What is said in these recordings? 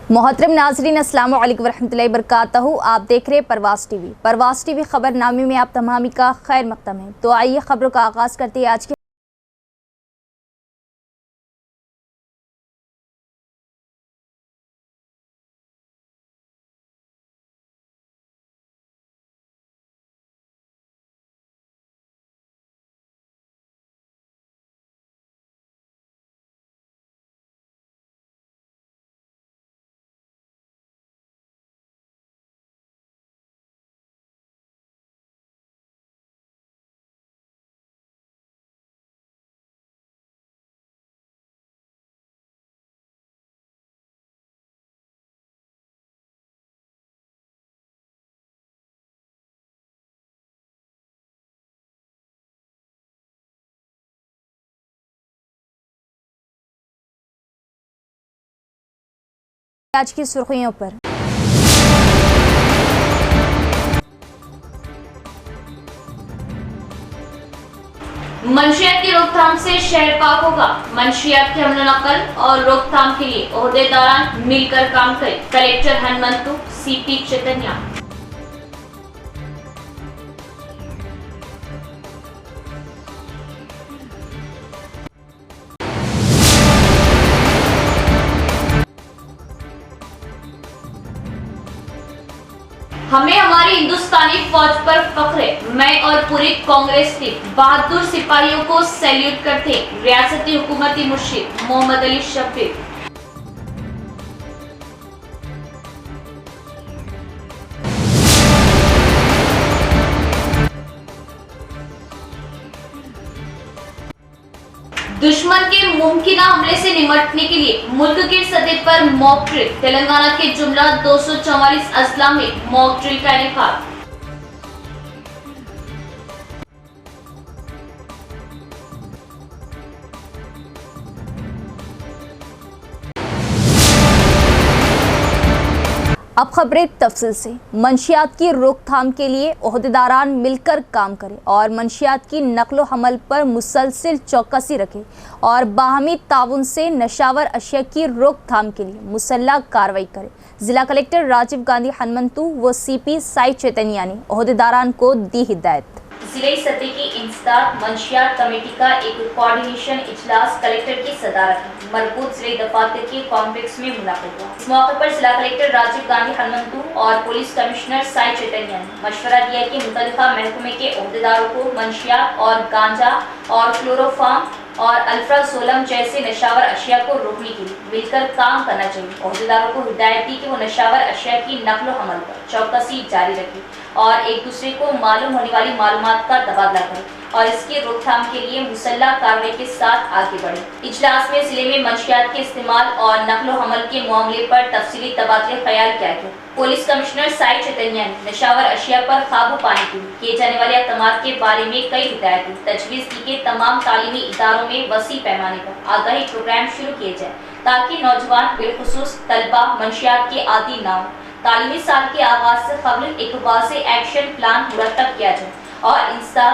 मोहतरम नाजरीन, अस्सलाम वालेकुम वरहमतुल्लाहि वबरकातहू। आप देख रहे हैं परवास टीवी। परवास टीवी खबरनामे में आप तमामी का खैर मकदम है। तो आइए खबरों का आगाज़ करते हैं। आज के की सुर्खियों पर मंशियात की रोकथाम से शहर पाक होगा। मंशियात के हमला नकल और रोकथाम के लिए ओहदेदारान मिलकर काम करें। Collector Hanumanthu, CP Chaitanya. हमें हमारी हिंदुस्तानी फौज पर फख्र है। मैं और पूरी कांग्रेस टीम बहादुर सिपाहियों को सैल्यूट करते हैं। रियासती हुकूमती मुर्शिद मोहम्मद अली शफीक। दुश्मन के मुमकिन हमले से निपटने के लिए मुल्क के सतह पर मॉक ड्रिल। तेलंगाना के जुमला 244 अजला में मॉक ड्रिल का इनेकाद। अब खबरें तफसील से। मंशियात की रोकथाम के लिए ओहदेदारान मिलकर काम करें और मंशियात की नकलो हमल पर मुसलसिल चौकसी रखें और बाहमी ताउन से नशावर अशिया की रोकथाम के लिए मुसल्लह कार्रवाई करें। जिला कलेक्टर राजीव गांधी हनुमंतु व सीपी साई चैतन्या ने ओहदेदारान को दी हिदायत। जिले सतह की इंसदाद मंशियात कमेटी का एक कोऑर्डिनेशन इजलास कलेक्टर की सदारत में मरबूत जिले दफातर के कॉम्प्लेक्स में मुनाकिद हुआ। इस मौके पर जिला कलेक्टर राजीव गांधी हनुमंतु और पुलिस कमिश्नर साई चैतन्या ने मशवरा दिया कि मुतल्लिका महकमे के ओहदेदारों को मंशियात और गांजा और क्लोरोफार्म और अल्फ्राजोलम जैसे नशावर अशिया को रोकने के लिए मिलकर काम करना चाहिए। ओहदेदारों को हिदायत दी कि वो नशावर अशिया की नकलो हमल पर चौकसी जारी रखें और एक दूसरे को मालूम होने वाली मालूमात का तबादला करें और इसकी रोकथाम के लिए मुसल्लह कार्रवाई के साथ आगे बढ़े। इजलास में जिले में मंशियात के इस्तेमाल और नकलो हमल के मामले पर तफसीली तबादले ख्याल किया गया। पुलिस कमिश्नर साई चैतन्या ने नशावर अशिया पर काबू पाने के लिए किए जाने वाले इक़दामात के बारे में कई हिदायतें तजवीज़ की कि तमाम तालीमी इदारों में वसी पैमाने पर आगाही प्रोग्राम शुरू किए जाए ताकि नौजवान बिलखुसूस तलबा मंशियात के आदी ना हो। तालीमी साल के आगाज से कबल एक वाज़ेह एक्शन प्लान मुरतब किया जाए और इंस्टा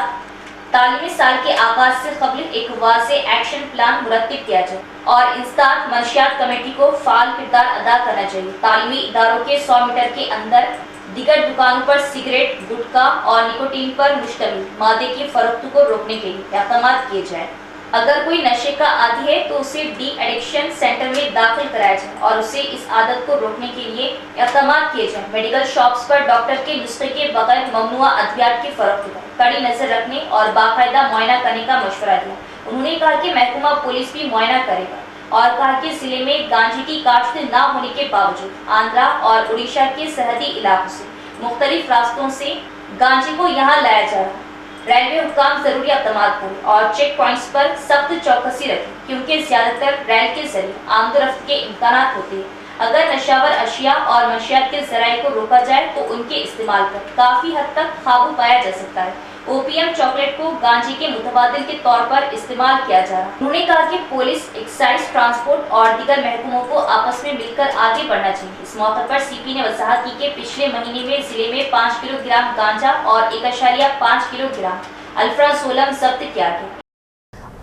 तालीमी साल के आगाज से कबल एक वाज़ेह एक्शन प्लान मुरतब किया जाए और इंस्टाद मंशियात कमेटी को फाल किरदार अदा करना चाहिए। तालीमी इदारों के 100 मीटर के अंदर दिगर दुकानों पर सिगरेट, गुटखा और निकोटीन पर मुश्तमिल मादे की फरोख्त को रोकने के लिए इक़दाम किए जाए। अगर कोई नशे का आदी है तो उसे डी एडिक्शन सेंटर में दाखिल कराया जाए और उसे इस आदत को रोकने के लिए इक़दाम किए जाए। मेडिकल शॉप्स पर डॉक्टर के नुस्खे के बगैर ममनुआ अद्वियात की फरोख्त पर कड़ी नजर रखने और बाकायदा मुआयना करने का मशवरा दिया। उन्होंने कहा कि महकमा पुलिस भी मुआयना करेगा और कहा कि जिले में गांजे की काश्त न होने के बावजूद आंध्रा और उड़ीसा के सरहदी इलाकों से मुख्तलिफ रास्तों से गांजे को यहाँ लाया जा रहा है। रेलवे हुक्काम जरूरी इक़दाम करें और चेक पॉइंट्स पर सख्त चौकसी रखें क्योंकि ज्यादातर रेल के जरिए आमदोरफ्त के इम्कानात होते हैं। अगर नशावर अशिया और मंशियात के जराये को रोका जाए तो उनके इस्तेमाल पर काफी हद तक काबू पाया जा सकता है। ओपीएम चॉकलेट को गांजे के मुतबादिल के तौर पर इस्तेमाल किया जा रहा है। उन्होंने कहा कि पुलिस, एक्साइज, ट्रांसपोर्ट और दीगर महकमों को आपस में मिलकर आगे बढ़ना चाहिए। इस मौके पर सीपी ने वजाहत की कि पिछले महीने में जिले में 5 किलोग्राम गांजा और 1.5 किलोग्राम अल्फ्राजोलम जब्त किया गया।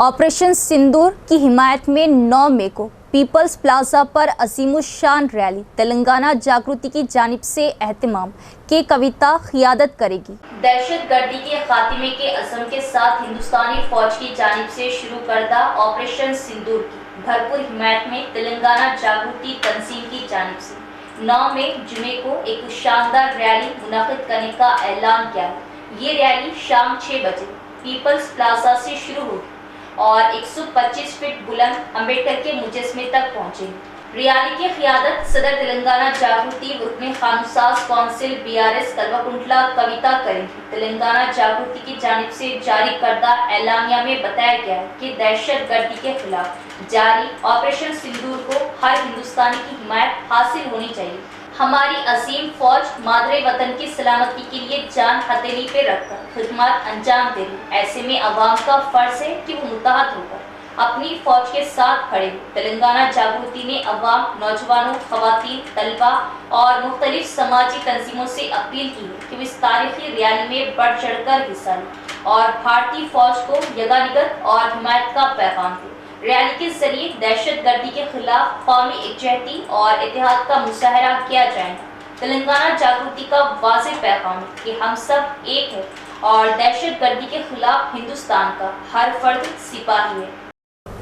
ऑपरेशन सिंदूर की हिमायत में 9 मई को पीपल्स प्लाजा पर अजीमुशान रैली तेलंगाना जागृति की जानिब से एहतमाम के कविता क़ियादत करेगी। दहशतगर्दी के खात्मे के अज़म के साथ हिंदुस्तानी फौज की जानिब से शुरू करदा ऑपरेशन सिंदूर की भरपूर हिमायत में तेलंगाना जागृति तंजीम की जानिब से 9 मई जुमे को एक शानदार रैली मुनाकिद करने का ऐलान किया है। ये रैली शाम 6 बजे पीपल्स प्लाजा से शुरू होगी और 125 फीट बुलंद अम्बेडकर के मुजस्मे तक पहुंचेगी। रैली की क़ियादत सदर तेलंगाना जागृति रुकने खानुसाज कौंसिल BRS कल्वाकुंटला कविता करेंगी। तेलंगाना जागृति की जानिब से जारी करदा एलानिया में बताया गया है कि दहशतगर्दी के खिलाफ जारी ऑपरेशन सिंदूर को हर हिंदुस्तानी की हिमायत हासिल होनी चाहिए। हमारी अजीम फौज मादरे वतन की सलामती के लिए जान हथेली पे रखकर खिदमत अंजाम दे रही। ऐसे में अवाम का फर्ज है कि वो मुत्तहद होकर अपनी फौज के साथ खड़े हो। तेलंगाना जागृति ने अवाम, नौजवानों, खवातीन, तलबा और मुख्तलिफ समाजी तंजीमों से अपील की है कि वो इस तारीखी रैली में बढ़ चढ़ कर हिस्सा लें और भारतीय फौज को यगानिगत और हिमायत का पैगाम दें। रैली के जरिए दहशतगर्दी के खिलाफ कौमी एकजहती और इत्तेहाद का मुजाहरा किया जाएगा। तेलंगाना जागृति का वाज़ेह पैगाम है कि हम सब एक हैं और दहशतगर्दी के खिलाफ हिंदुस्तान का हर फर्द सिपाही है।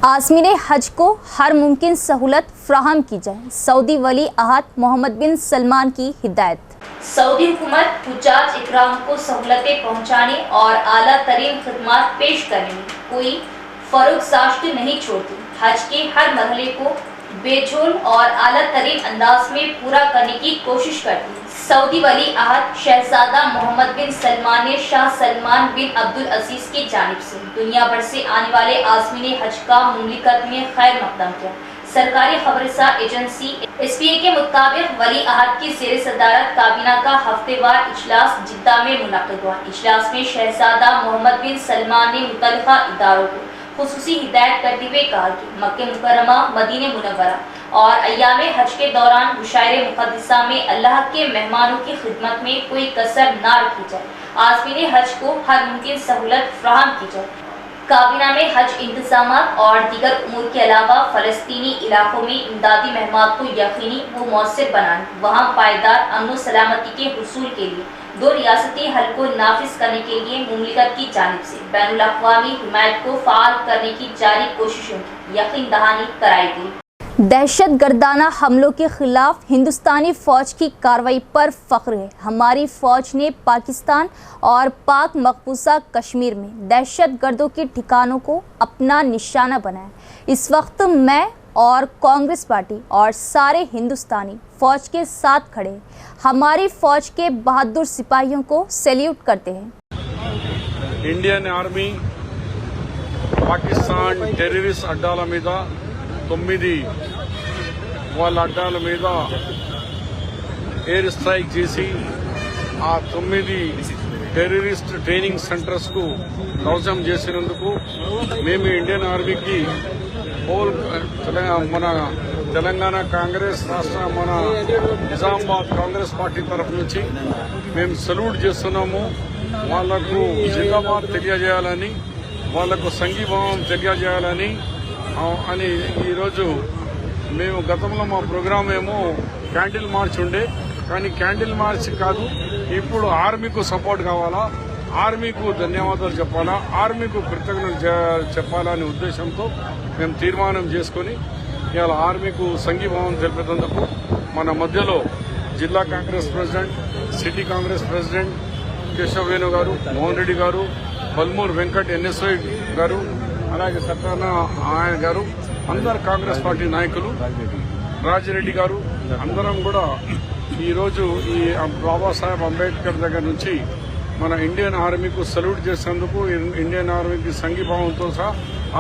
आज़मीन हज को हर मुमकिन सहूलत फ्राहम की जाए, सऊदी वली अहद मोहम्मद बिन सलमान की हिदायत। सऊदी हुकूमत हुज्जाज इकराम को सहूलतें पहुँचाने और आला तरीन खिदमात पेश करने में कोई फरोगज़ाश्त नहीं छोड़ती। हज के हर मरहले को बेजोल और आला तरीन अंदाज में पूरा करने की कोशिश करती है। सऊदी वली अहद शहजादा मोहम्मद बिन सलमान ने शाह सलमान बिन अब्दुल अजीज की जानिब से दुनिया भर से आने वाले आज़मीन हज का मुमलिकत में खैर मकदम किया। सरकारी खबरसा एजेंसी SPA के मुताबिक वली अहद की ज़ेर सदारत काबीना का हफ्तेवार इजलास जिद्दा में मुनक़िद हुआ। इजलास में शहजादा मोहम्मद बिन सलमान ने मुतल्लिक़ा इदारों को खुसूसी हिदायत करते हुए कहा कि मक्के मुकर्रमा, मदीने मुनव्वरा और अय्यामे हज के दौरान मुशायरे मुक़द्दसा में अल्लाह के मेहमानों की खिदमत में कोई कसर ना रखी जाए। आज़मीन हज को हर मुमकिन सहूलत फ्राहम की जाए। काबीना में हज इंतज़ामात और दीगर उमूर के अलावा फ़लस्तीनी इलाकों में इमदादी महमात को यकीनी व मौसर बनाने, वहाँ पायदार अमन व सलामती के हुसूल के लिए 2 रियासती हल को नाफिज करने के लिए मुमलिकत की जानिब से बैनुल अक़वामी हिमायत को फ़ाल करने की जारी कोशिशों की यकीन दहानी कराई गई। दहशत गर्दाना हमलों के खिलाफ हिंदुस्तानी फ़ौज की कार्रवाई पर फ़ख्र है। हमारी फ़ौज ने पाकिस्तान और पाक मकबूजा कश्मीर में दहशत गर्दों के ठिकानों को अपना निशाना बनाया। इस वक्त मैं और कांग्रेस पार्टी और सारे हिंदुस्तानी फ़ौज के साथ खड़े हैं। हमारी फ़ौज के बहादुर सिपाहियों को सैल्यूट करते हैं। इंडियन आर्मी पाकिस्तान टेररिस्ट अड्डाల మీద 9 వాళ్ళ అడ్డాల మీద ఎయిర్ స్ట్రైక్ చేసి ఆ 9 టెర్రరిస్ట్ ట్రైనింగ్ సెంటర్స్ కు ధ్వంసం చేసినందుకు మేము ఇండియన్ ఆర్మీకి హోల్ మన తెలంగాణ కాంగ్రెస్ రాష్ట్ర మన నిజామాబాద్ కాంగ్రెస్ పార్టీ తరఫు నుంచి మేము సల్యూట్ చేస్తున్నాము. వాళ్లకు జిందాబాద్ తెలియజేయాలని, వాళ్లకు సంఘీభావం తెలియజేయాలని అని ఈరోజు మేము గతంలో మా ప్రోగ్రాం ఏమో క్యాండిల్ మార్చ్ ఉండే, కానీ క్యాండిల్ మార్చ్ కాదు, ఇప్పుడు ఆర్మీకు సపోర్ట్ కావాలా, ఆర్మీకు ధన్యవాదాలు చెప్పాలా, ఆర్మీకు కృతజ్ఞతలు చెప్పాలనే ఉద్దేశంతో మేము తీర్మానం చేసుకుని ఇవాళ ఆర్మీకు సంఘీభావం తెలిపేందుకు మన మధ్యలో జిల్లా Congress president, city Congress president Keshav Venu గారు, మోహన్ రెడ్డి గారు, బల్మూర్ వెంకట్ NSY గారు, అలాగే సత్యనారాయణ గారు, అందరు కాంగ్రెస్ పార్టీ నాయకులు, రాజిరెడ్డి గారు, అందరం కూడా ఈరోజు ఈ బాబాసాహెబ్ అంబేద్కర్ దగ్గర నుంచి మన ఇండియన్ आर्मी को सल्यूट చేసేందుకు इंडियन आर्मी की संघीभावंతో సహా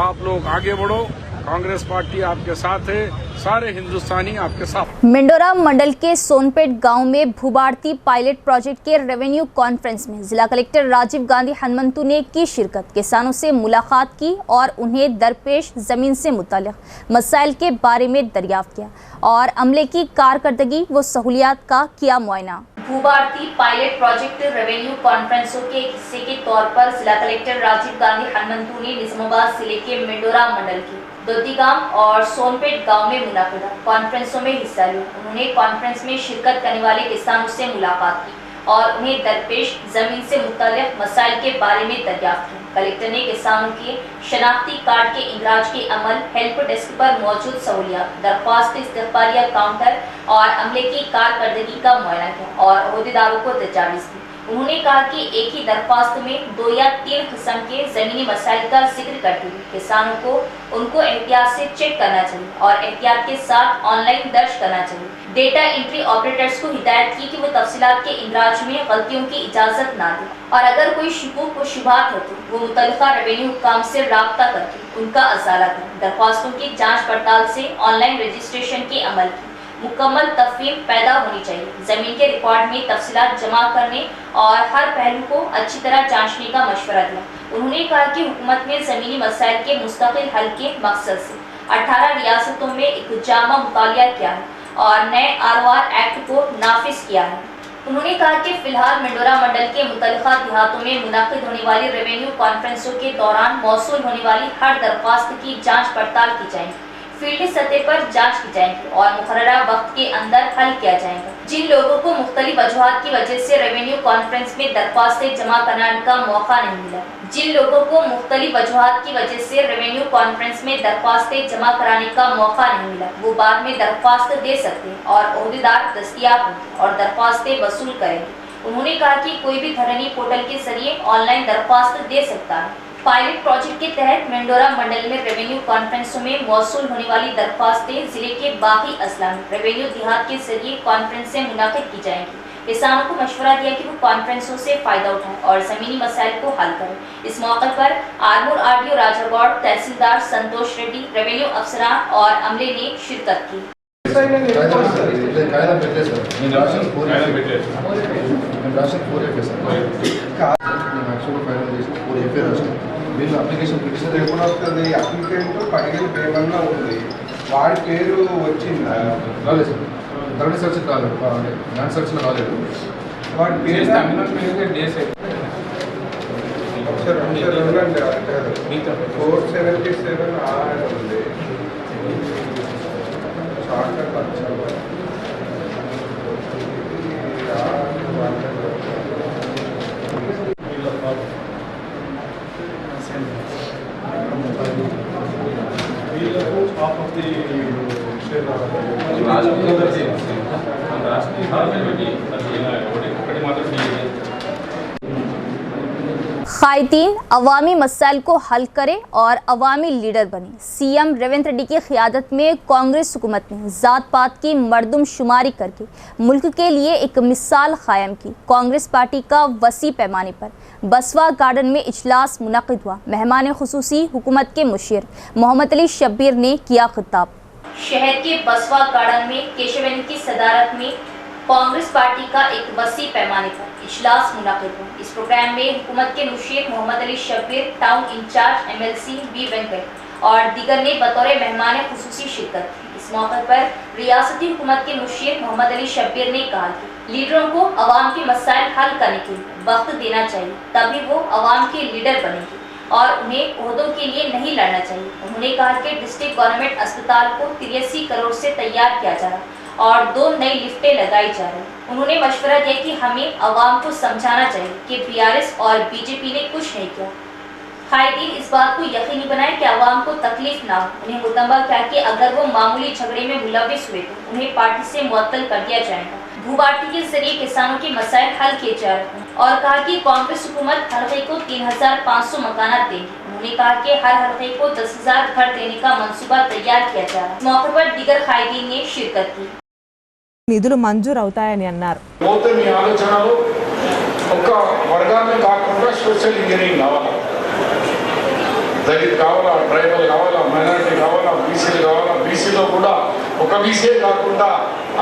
आप लोग आगे बढ़ो, कांग्रेस पार्टी आपके साथ है, सारे हिंदुस्तानी आपके साथ। मेंडोरा मंडल के सोनपेट गांव में भूभारती पायलट प्रोजेक्ट के रेवेन्यू कॉन्फ्रेंस में जिला कलेक्टर राजीव गांधी हनुमंतु ने की शिरकत, किसानों से मुलाकात की और उन्हें दरपेश जमीन से मुताल्लिक मसाइल के बारे में दरियाफ्त किया और अमले की कारकर्दगी व सहूलियात का किया मुआयना। भूभारती पायलट प्रोजेक्ट रेवेन्यू कॉन्फ्रेंसों के एक हिस्से के तौर पर जिला कलेक्टर राजीव गांधी हनुमंतु ने निजामाबाद जिले के मेंडोरा मंडल के दोदीगाम और सोनपेट गांव में मुनाकिदा कॉन्फ्रेंसों में हिस्सा लिया। उन्होंने कॉन्फ्रेंस में शिरकत करने वाले किसानों से मुलाकात की और उन्हें दरपेश जमीन से मुताल्लिक़ मसाइल के बारे में दरियाफ्त की। कलेक्टर ने किसानों के शनाख्ती कार्ड के इंदराज के अमल, हेल्प डेस्क पर मौजूद सहूलियात, दरख्वास्त इस्तक़बालिया काउंटर और अमले की कारकर्दगी का मुआयना किया और अहदेदारों को तजावीज़ दी। उन्होंने कहा कि एक ही दरख्वास्त में 2 या 3 किस्म के ज़मीनी मसाइल का जिक्र करते हुए किसानों को उनको एहतियात से चेक करना चाहिए और एहतियात के साथ ऑनलाइन दर्ज करना चाहिए। डेटा एंट्री ऑपरेटर्स को हिदायत की कि वो तफसीलात के इंदराज में गलतियों की इजाज़त ना दें और अगर कोई शुबूह व शुबहात हो तो वो मुतल्लिक़ा रेवेन्यू हुक्काम से राब्ता करके उनका अज़ाला करें। दरख्वास्तों की जाँच पड़ताल से ऑनलाइन रजिस्ट्रेशन के अमल की मुकम्मल तफहीम पैदा होनी चाहिए। ज़मीन के रिकॉर्ड में तफसीलात जमा करने और हर पहलू को अच्छी तरह जांचने का मशवरा दिया। उन्होंने कहा कि हुकूमत ने ज़मीनी मसाइल के मुस्तकिल हल के मकसद से 18 रियासतों में एक जामा मुतालिया किया है और नए आरवार एक्ट को नाफिज किया है। उन्होंने कहा कि फिलहाल मंडोरा मंडल के मुतल्लिक़ा देहातों में मुनाकिद होने वाली रेवेन्यू कॉन्फ्रेंसों के दौरान मौसूल होने वाली हर दरख्वास्त की जाँच पड़ताल की जाएगी, फील्ड सतह पर जांच की जाएगी और मुकर्ररा वक्त के अंदर हल किया जाएगा। जिन लोगों को मुख्तलिफ वजूहात की वजह से रेवेन्यू कॉन्फ्रेंस में दरख्वास्तें जमा कराने का मौका नहीं मिला वो बाद में दरख्वास्त दे सकते हैं और अहदेदार दस्तयाब होंगे और दरख्वास्तें वसूल करेंगे। उन्होंने कहा कि कोई भी धरनी पोर्टल के जरिए ऑनलाइन दरख्वास्त दे सकता है। पायलट प्रोजेक्ट के तहत मंडोरा मंडल में रेवेन्यू कॉन्फ्रेंसों में मौसूल होने वाली दरख्वास्तें जिले के बाकी अजला में रेवेन्यू देहात के जरिए कॉन्फ्रेंसें मुनाकिद की जाएंगी। किसानों को मशवरा दिया कि वो कॉन्फ्रेंसों से फ़ायदा उठाएं और ज़मीनी मसाइल को हल करें। इस मौके पर आर्मूर आरडीओ राजागौड़, तहसीलदार संतोष रेड्डी, रेवेन्यू अफसरान और अमले ने शिरकत की। వీళ్ళు అప్లికేషన్ పిటిషన్ ఎప్పుడు వస్తుంది, అప్లికెంట్ పైగా పేమన్నా ఉంది, వాడి పేరు వచ్చిందా? రాలేదు సార్, థర్డ్ సెర్చ్ రాలేదు, ల్యాండ్ సెర్చ్లో రాలేదు. వాడి పేరు డేస్ ఒకసారి 477 ఉంది షార్ట్ ख़ातिन अवामी मसाइल को हल करे और अवामी लीडर बने। सीएम रेवंत रेड्डी की क़ियादत में कांग्रेस हुकूमत ने ज़ात पात की मरदमशुमारी करके मुल्क के लिए एक मिसाल कायम की। कांग्रेस पार्टी का वसी पैमाने पर बसवा गार्डन में इजलास मुनक़िद हुआ। मेहमान खुसूसी हुकूमत के मुशीर मोहम्मद अली शब्बीर ने किया खिताब। शहर के बसवा गार्डन में केशवेन की सदारत में कांग्रेस पार्टी का एक वसी पैमाने पर इजलास मुनक़िद हुआ। इस प्रोग्राम में हुकूमत के मुशीर Mohammad Ali Shabbir, town incharge MLC B Venkat और दीगर ने बतौर मेहमान खुसूसी शिरकत की। इस मौके पर रियासती हुकूमत के मुशीर मोहम्मद अली शब्बीर ने कहा कि लीडरों को अवाम के मसाइल हल करने के लिए वक्त देना चाहिए, तभी वो अवाम के लीडर बनेंगे और उन्हें ओहदों के लिए नहीं लड़ना चाहिए। उन्होंने कहा कि डिस्ट्रिक्ट गवर्नमेंट अस्पताल को 83 करोड़ से तैयार किया जा रहा और 2 नई लिफ्टें लगाई जा रही। उन्होंने मशवरा दिया कि हमें अवाम को समझाना चाहिए कि BRS और BJP ने कुछ नहीं किया। क़ायदीन इस बात को यकीनी बनाए कि अवाम को तकलीफ ना हो। उन्हें मुतंबा किया कि अगर वो मामूली झगड़े में मुलविस हुए तो उन्हें पार्टी से मुअत्तल कर दिया जाएगा। भूबाटी के जरिए किसानों के मसाइल हल किए जा रहे हैं और कहा कि कांग्रेस हुकूमत हल्के को 3500 मकानात देगी। उन्होंने कहा कि हर हल्के को 10,000 घर देने का मंसूबा तैयार किया जा रहा है। इस मौके पर दीगर क़ायदीन ने शिरकत की। నిధులు మంజూరు అవుతాయని అన్నారు. పోతే మీ ఆలోచనలు ఒక వర్గాన్ని కాకుండా సోషల్ ఇంజనీరింగ్ కావాలా, దళిత్ కావాలా, ట్రైబల్ కావాలా, మైనారిటీ కావాలా, బీసీలు కావాలా, బీసీలో కూడా ఒక బీసీ కాకుండా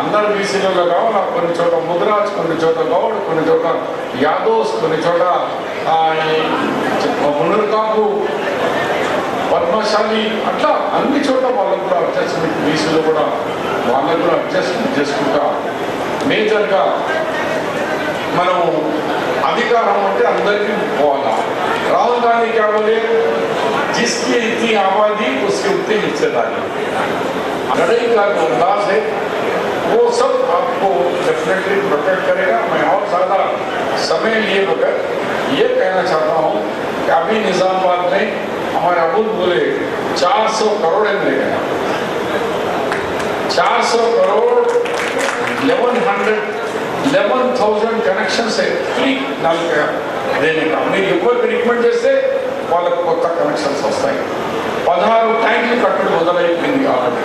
అందరు బీసీలలో కావాలా. కొన్ని చోట ముద్రాజ్, కొన్ని చోట గౌడ్, కొన్ని చోట యాదవ్స్, కొన్ని చోట మునుర్కాపు, పద్మశాలి, అట్లా అన్ని చోట్ల వాళ్ళకు కూడా అడ్జస్ట్మెంట్, బీసీలో కూడా వాళ్ళకు కూడా అడ్జస్ట్మెంట్ చేసుకుంటా మేజర్గా మనం అధికారం అంటే అందరికీ పోవాలా. రాహుల్ గాంధీ क्या बोले, जिसकी इतनी आबादी उसकी उतनी हिस्सेदारी। लड़ाई का जो अंदाज है वो सब आपको डेफिनेटली प्रोटेक्ट करेगा। मैं और ज़्यादा समय लिए बगैर ये कहना चाहता हूँ कि अभी निज़ामाबाद में हमारे अबुल बोले 400 करोड़ ले गया, 400 करोड़ 11,000 कनेक्शन से फ्री नल का देने का మీరు ఎవరికి రికమెండ్ చేస్తే వాళ్ళకు కొత్త కనెక్షన్స్ వస్తాయి। 16 ట్యాంకులు కట్టడం మొదలైపోయింది ఆల్రెడీ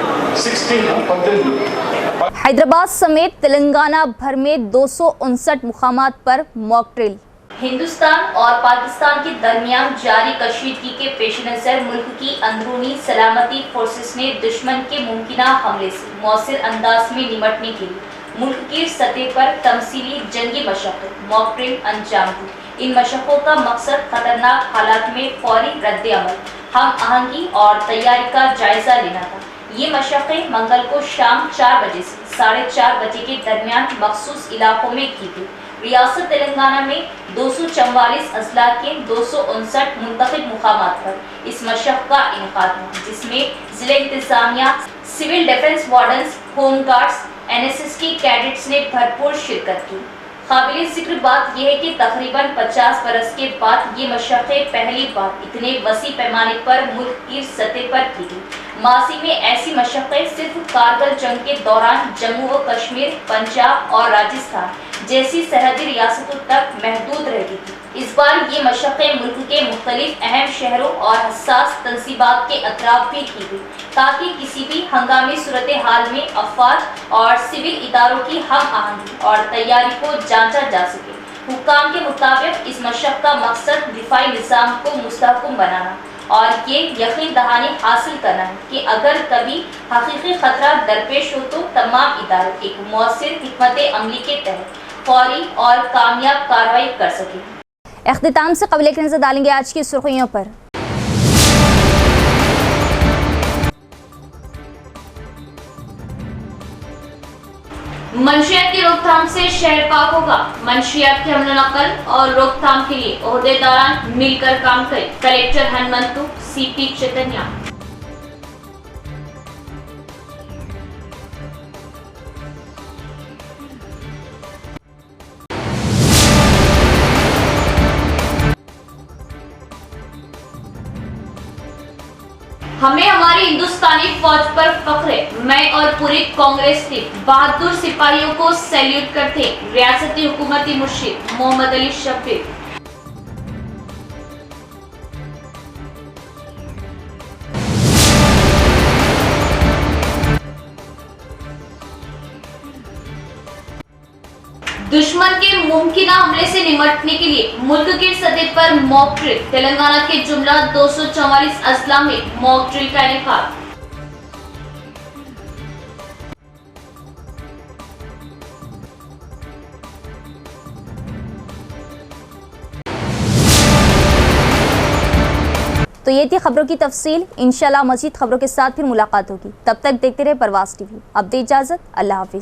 18 हैदराबाद समेत तेलंगाना भर में 259 मुकामात पर मॉक ड्रिल। हिंदुस्तान और पाकिस्तान के दरमियान जारी कशीदगी के पेश नज़र मुल्क की अंदरूनी सलामती फोर्सेस ने दुश्मन के मुमकिन हमले से मौसर अंदाज में निपटने के लिए मुल्क की सतह पर तमसीली जंगी मशक्क़त मॉक ड्रिल अंजाम दी। इन मशक्क़ों का मकसद खतरनाक हालात में फौरी रद्द-ए-अमल, हम आहंगी और तैयारी का जायजा लेना था। ये मशक्क़तें मंगल को शाम 4 बजे से 4:30 बजे के दरमियान मखसूस इलाकों में की गई। रियासत तेलंगाना में 244 अजला के 259 मुंतखब मुकामात पर इस मशक़ का इनकाद हुआ, जिसमें ज़िला इंतज़ामिया, civil defence wardens, home guards, NSS की कैडेट्स ने भरपूर शिरकत की। काबिल जिक्र बात यह है कि तकरीबन 50 बरस के बाद ये मशक्क़तें पहली बार इतने वसी पैमाने पर मुल्क की सतह पर की गई। माजी में ऐसी मशक्क़तें सिर्फ कारगिल जंग के दौरान जम्मू व कश्मीर, पंजाब और राजस्थान जैसी सरहदी रियासतों तक महदूद रहती थी। इस बार ये मशक्क़तें मुल्क के मुख्तलिफ अहम शहरों और हसास तंसीबात के अतराफ भी की गई, ताकि किसी भी हंगामी सूरत हाल में अफवाज और सिविल इदारों की हम आहंगी और तैयारी को जांचा जा सके। हुक्काम के मुताबिक इस मशक़ का मकसद दिफाई निज़ाम को मुस्तहकम बनाना और ये यकीन दहानी हासिल करना है कि अगर कभी हकीकी खतरा दरपेश हो तो तमाम इदारे एक मौसर हिकमत अमली के तहत फौरी और कामयाब कार्रवाई कर सकें। इख्तिताम से कबल एक नज़र डालेंगे आज की सुर्खियों पर। मंशियात की रोकथाम से शहर पाक होगा। मंशियात के हमला नकल और रोकथाम के लिए ओहदेदारान मिलकर काम करें। Collector Hanumanthu, CP Chaitanya. हमें हमारी हिंदुस्तानी फौज पर फख्र है। मैं और पूरी कांग्रेस टीम बहादुर सिपाहियों को सैल्यूट करते हैं। रियासती हुकूमती मुर्शिद मोहम्मद अली शफीक। दुश्मन के मुमकिन हमले से निपटने के लिए मुल्क की सतह पर मॉक ड्रिल। तेलंगाना के जुमला 244 अजला में मॉक ड्रिल का इनेकाद। तो ये थी खबरों की तफसील। इंशाल्लाह मज़ीद खबरों के साथ फिर मुलाकात होगी। तब तक देखते रहे परवाज़ TV। अब दे इजाज़त, अल्लाह हाफिज़।